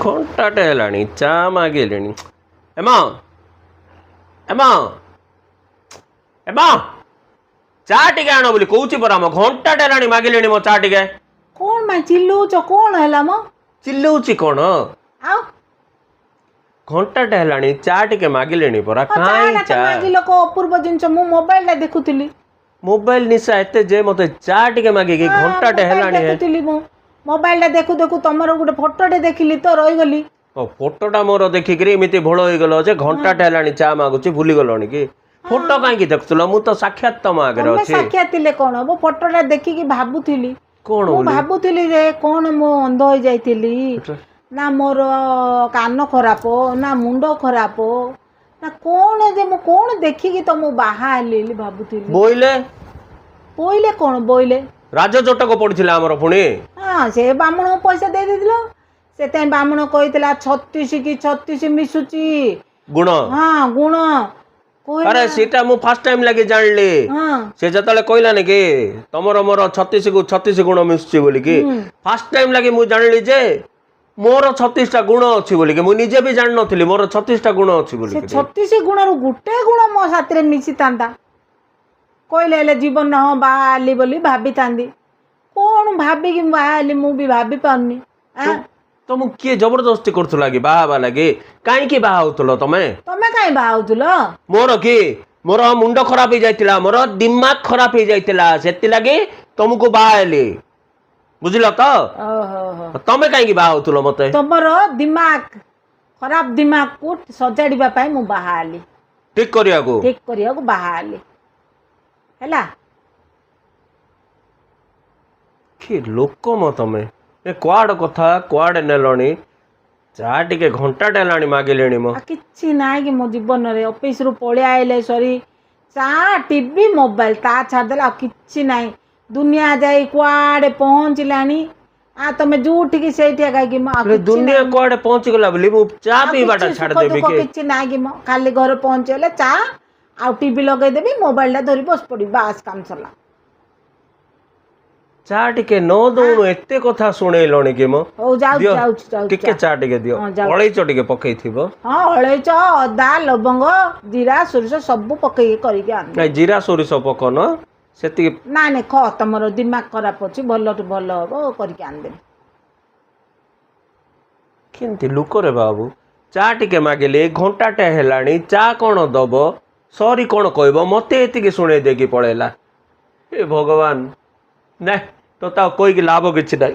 घंटाटे हेलाणी चा मागिलेणी एमा एमा एमा चा टिके आण बोली कहूची परा मो घंटाटे हेलाणी मागिलेणी मो चा टिके कौन मैं चिल्लौच कौन हैला मो चिल्लौची कोन आउ घंटाटे हेलाणी चा टिके मागिलेणी परा काई चा मागिलो को अपूर्व जिंस मु मोबाइल ला देखुतिली मोबाइल निशा एते जे मते चा टिके मागी कि घंटाटे हेलाणी है देखुतिली मु मोबाइल ला देखु देखु तमरो गुटे फोटोटे देखिली तो रही गली फोटोटा मोर देखिकरी एमिति भोळ होई गलो जे घंटाटे हेलाणी चा मागुची भूली गलोनी कि फोटो काई कि देखतलो मु तो साक्षात तम आगे अछि साक्षात तिले कोन वो फोटोटा देखि कि भाबुथिली कोन मु भाबुथिली रे कोन मो अंध होई जाइतिली ना मोर कान खराब ना मुंडो खराब ना कोन जे मु कोन देखि कि तो मु बाहा आली भाबुथिली बोइले बोइले कोन बोइले राज जटक पड़थिला हमर पुणी हाँ से बामण पैसा दे दिलो से तै बामण कहितला 36 की 36 मिसुची गुण हाँ गुण अरे सीटा मु फर्स्ट टाइम लगे जानली हाँ से जतले कहला ने कि तमरो मोर 36 को 36 गुण मिसुची बोली कि फर्स्ट टाइम लगे मु जानली जे मोर 36 टा गुण अछि बोली कि मु निजे भी जान नथिली मोर 36 टा गुण अछि बोली से 36 गुण रु गुटे गुण मो साथरे मिसी तांदा कहले ले जीवन न बाली बोली भाबी तांदी कोन भाबी कि बाली मु भी भाबी पाउनी तुम किए जबरदस्ती करथुला कि बाहा लागे काई कि बाहा होतलो तमे काई बाहा होतलो मोर कि मोर मुंड खराब हो जाइतिला मोर दिमाग खराब हो जाइतिला सेति लागे तुमको बाहा एली बुझिलो तो ओहो तमे काई कि बाहा होतलो मते तमरो दिमाग खराब दिमाग को सजाड़ीबा पाई मु बाहा आली ठीक करिया को बाहा आली हैला कि लोक म तमे ए क्वाड कथा क्वाड नेलणी चा टिके घंटा डेलाणी मागिलेणी मो किछि नाइ कि मो जीवन रे ऑफिस रु पळे आइले सॉरी चा टीवी मोबाइल ता छाड़ देला किछि नाइ दुनिया जाई क्वाड पहुंचलानी आ तमे जूठी की सेठी गाय कि मा दुनिया क्वाड पहुंच गला बोली मु चा पीबाटा छाड़ देबी के किछि नाइ कि मो खाली घर पहुंचले चा आ टीवी लगे देबी मोबाइल ला धरि बस पड़ी बास काम चला चा टिके न दउनु एते कथा सुणैलणी के मो ओ जाउ टिके चा टिके दियो अळैचो टिके पकई थिबो हां अळैचो अदा लवंग जीरा सोरिस सब पकई करी के आन नै जीरा सोरिस पकन सेति ना ने ख तमरो दिमाग खराब अछि भलो तो भलो हो करी के आन दे केनती लुको रे बाबू चा टिके मागिले घंटाटे हेलाणी चा कोन दबो सॉरी कोन कहबो मते एति के सुणे दे कि पळेला हे भगवान नै तो ता कोई के लाभ किछि नै